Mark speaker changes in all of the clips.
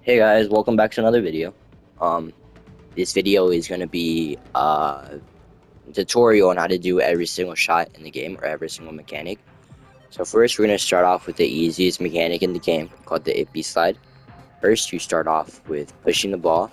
Speaker 1: Hey guys, welcome back to another video. Um, this video is gonna be a tutorial on how to do every single shot in the game or every single mechanic. So first, we're gonna start off with the easiest mechanic in the game called the Ippy slide. First, you start off with pushing the ball,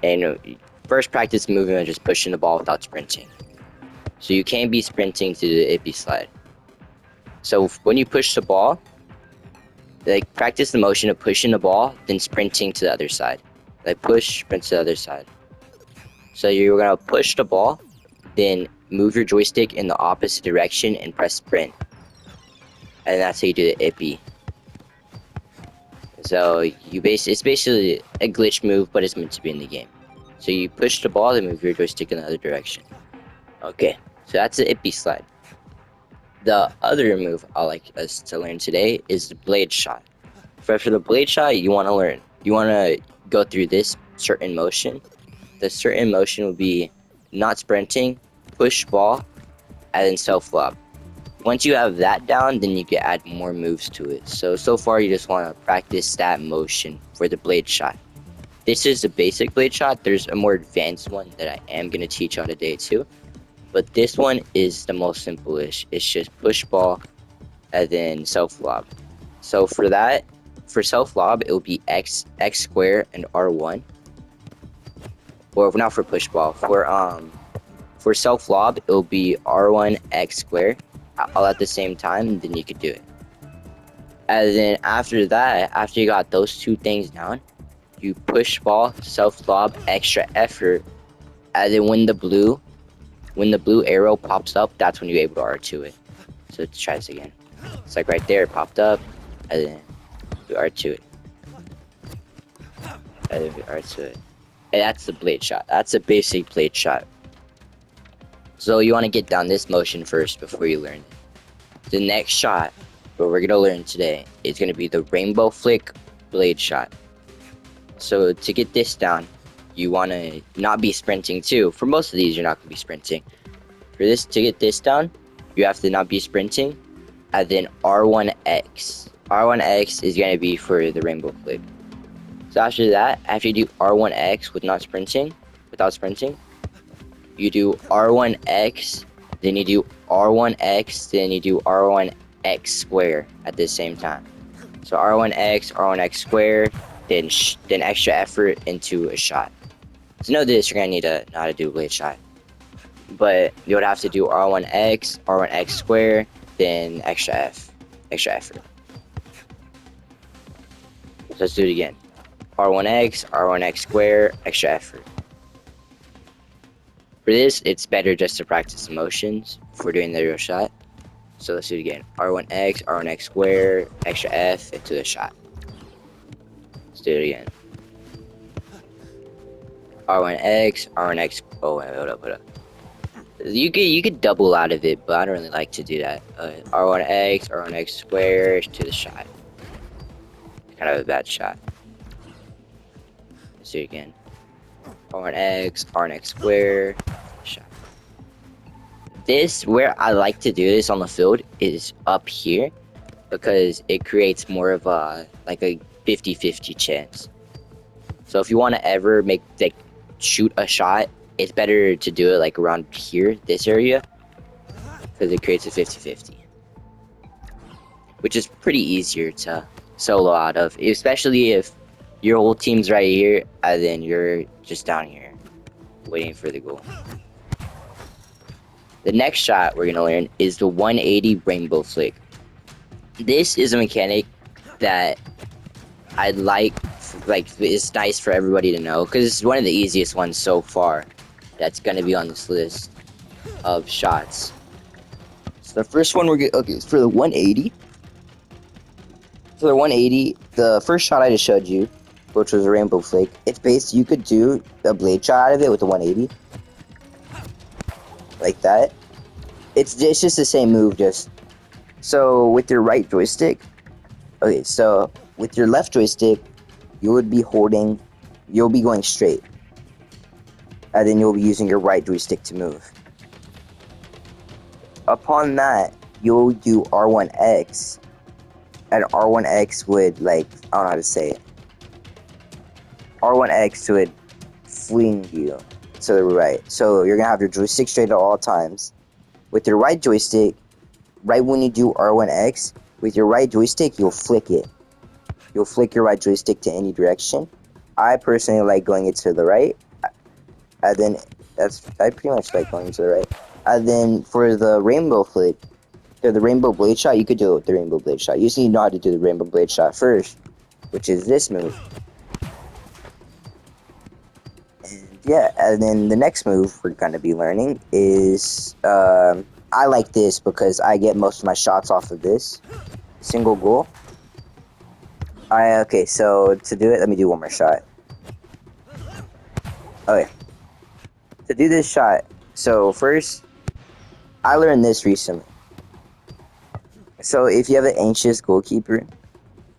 Speaker 1: and first practice movement just pushing the ball without sprinting. So you can't be sprinting to the Ippy slide. So when you push the ball, like practice the motion of pushing the ball, then sprinting to the other side. Like push, sprint to the other side. So you're gonna push the ball, then move your joystick in the opposite direction and press sprint. And that's how you do the Ippy. So it's basically a glitch move, but it's meant to be in the game. So you push the ball, then move your joystick in the other direction. Okay, so that's the Ippy slide. The other move I like us to learn today is the blade shot. For the blade shot, you want to go through this certain motion. The certain motion will be not sprinting, push ball, and then self lob. Once you have that down, then you can add more moves to it. So far you just want to practice that motion for the blade shot. This is the basic blade shot. There's a more advanced one that I am going to teach on today too. But this one is the most simple-ish. It's just push ball and then self lob. So for that, for self lob, it will be X square and R1. Or not for push ball. For self lob, it will be R1 X square all at the same time, and then you could do it. And then after that, after you got those two things down, you push ball, self lob, extra effort, and then when the blue arrow pops up, that's when you're able to R2 it. So let's try this again. It's like right there, it popped up, and then you R2 it. And then we R2 it. And that's the blade shot. That's a basic blade shot. So you want to get down this motion first before you learn it. The next shot, what we're going to learn today, is going to be the rainbow flick blade shot. So to get this down, you want to not be sprinting too. For most of these, you're not going to be sprinting. To get this down, you have to not be sprinting, and then R1X. R1X is going to be for the rainbow flick. So after that, after you do R1X without sprinting, you do R1X, then you do R1X, then you do R1X square at the same time. So R1X square, then extra effort into a shot. To know this, you're gonna need to know how to do a blade shot. But you would have to do R1X square, then extra effort. So let's do it again. R1X square, extra effort. For this, it's better just to practice the motions before doing the real shot. So let's do it again. R1X square, extra F into the shot. Let's do it again. R1X, oh wait, hold up. You could double out of it, but I don't really like to do that. R1X square to the shot. Kind of a bad shot. Let's do it again. R1X square, shot. This, where I like to do this on the field, is up here, because it creates more of a, like a 50-50 chance. So if you want to ever shoot a shot, it's better to do it like around here, this area, because it creates a 50-50. Which is pretty easier to solo out of, especially if your whole team's right here, and then you're just down here, waiting for the goal. The next shot we're going to learn is the 180 rainbow flick. This is a mechanic that I'd like it's nice for everybody to know, because it's one of the easiest ones so far that's going to be on this list of shots. So the first one is for the 180. For the 180, the first shot I just showed you, which was a rainbow flick, it's based, you could do a blade shot out of it with the 180. Like that. It's just the same move, so with your right joystick, so with your left joystick, you'll be going straight, and then you'll be using your right joystick to move. Upon that, you'll do R1X, and R1X would, I don't know how to say it.
Speaker 2: R1X to it fling you to the right. So you're gonna have your joystick straight at all times. With your right joystick, right when you do R1X, with your right joystick, you'll flick it. You'll flick your right joystick to any direction. I personally like going it to the right, and then I pretty much like going to the right. And then for the rainbow flick, the rainbow blade shot, you could do it with the rainbow blade shot. You see, know how to do the rainbow blade shot first, which is this move. And yeah, and then the next move we're gonna be learning is I like this because I get most of my shots off of this single goal. Okay, so to do it, let me do one more shot. Okay, to do this shot, so first I learned this recently. So if you have an anxious goalkeeper,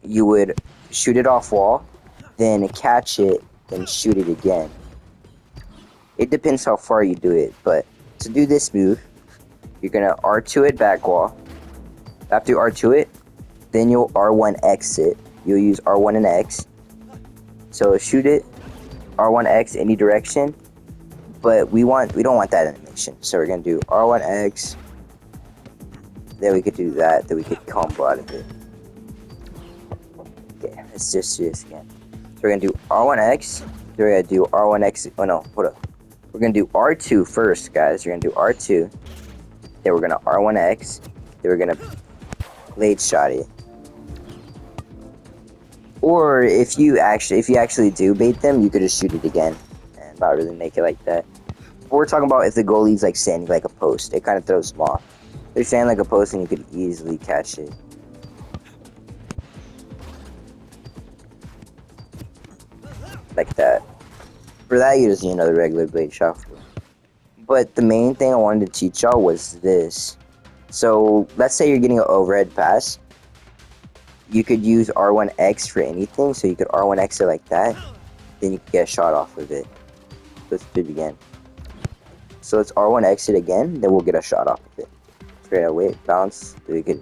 Speaker 2: you would shoot it off wall, then catch it, then shoot it again. It depends how far you do it, but to do this move, you're gonna R2 it back wall. After you R2 it, then you'll R1 exit. You'll use R1 and X. So shoot it, R1 X any direction, but we don't want that animation. So we're gonna do R1 X. Then we could do that. Then we could combo out of it. Okay, let's just do this again. So we're gonna do R1 X. Then we're gonna do R1 X. Oh no, hold up. We're gonna do R2 first, guys. We're gonna do R2. Then we're gonna R1 X. Then we're gonna blade shot it. Or if you actually do bait them, you could just shoot it again and not really make it like that. But we're talking about if the goalie's like standing like a post, it kind of throws them off. They're standing like a post and you could easily catch it. Like that. For that, you just need another regular blade shot. But the main thing I wanted to teach y'all was this. So let's say you're getting an overhead pass. You could use R1X for anything, so you could R1X it like that. Then you could get a shot off of it. Let's do it again. So let's R1X it again, then we'll get a shot off of it. Straight away, bounce. We could,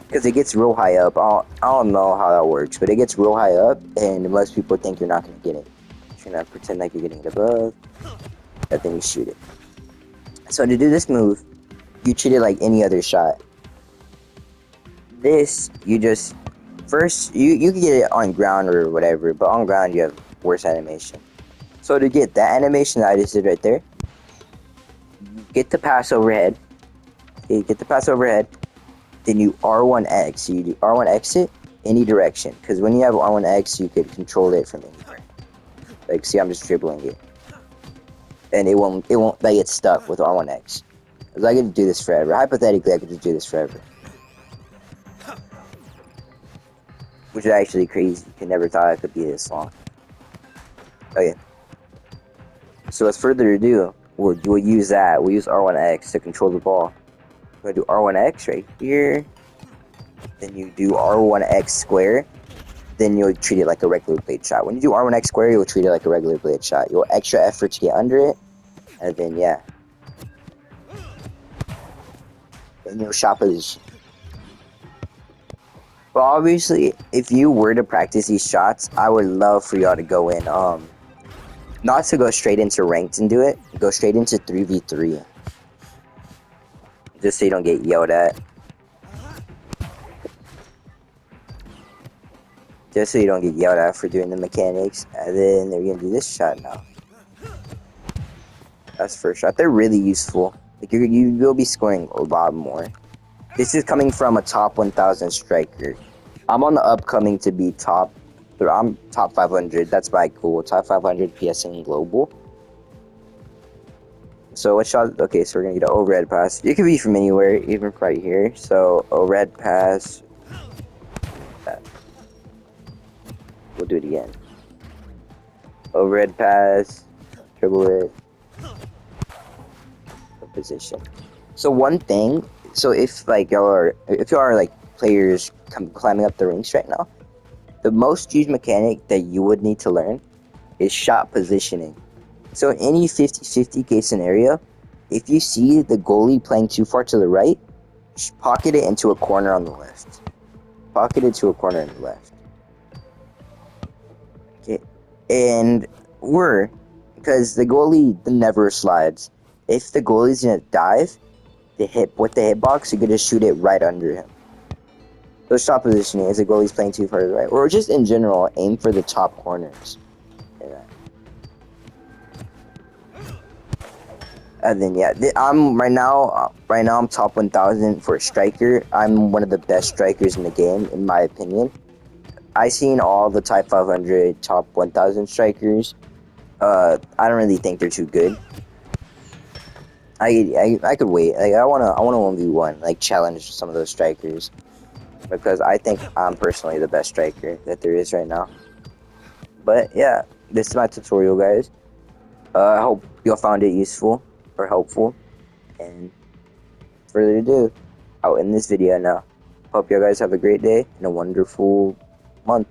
Speaker 2: because it gets real high up. I don't know how that works, but it gets real high up, and most people think you're not gonna get it. You're gonna pretend like you're getting it above, and then you shoot it. So to do this move, you treat it like any other shot. This, you just first you can get it on ground or whatever, but on ground you have worse animation. So to get that animation that I just did right there, get the pass overhead. Okay, get the pass overhead. Then you R1X. So you do R1 exit any direction. Because when you have R1X, you could control it from anywhere. Like, see, I'm just dribbling it, and it won't like get stuck with R1X. Because I could do this forever. Hypothetically, I could just do this forever. Which is actually crazy. I never thought it could be this long. Okay. So as further ado, we'll use that. We'll use R1X to control the ball. We're gonna do R1X right here. Then you do R1X square. Then you'll treat it like a regular blade shot. When you do R1X square, you'll treat it like a regular blade shot. You'll extra effort to get under it. And then, yeah. And you'll shot position. But obviously, if you were to practice these shots, I would love for y'all to go in, not to go straight into ranked and do it. Go straight into 3v3. Just so you don't get yelled at. Just so you don't get yelled at for doing the mechanics. And then they're gonna do this shot now. That's first shot. They're really useful. Like you will be scoring a lot more. This is coming from a top 1,000 striker. I'm on the upcoming to be top. I'm top 500. That's my goal. Top 500 PSN global. So what shot? Okay, so we're gonna get an overhead pass. It could be from anywhere, even right here. So overhead pass. We'll do it again. Overhead pass. Dribble it. Position. So one thing. So if like y'all are like players climbing up the ranks right now, the most used mechanic that you would need to learn is shot positioning. So in any 50-50 case scenario, if you see the goalie playing too far to the right, pocket it into a corner on the left. Pocket it to a corner on the left. and we're because the goalie never slides. If the goalie's gonna dive, the hit with the hitbox, you're gonna shoot it right under him. So shot positioning is the goalie's playing too far to the right, or just in general, aim for the top corners. Yeah. And then yeah, I'm right now. Right now, I'm top 1,000 for a striker. I'm one of the best strikers in the game, in my opinion. I seen all the Type 500, top 1,000 strikers. I don't really think they're too good. I could wait. Like I wanna 1v1, like challenge some of those strikers because I think I'm personally the best striker that there is right now. But yeah, this is my tutorial, guys. I hope y'all found it useful or helpful. And further ado, I'll end this video now. Hope you guys have a great day and a wonderful month.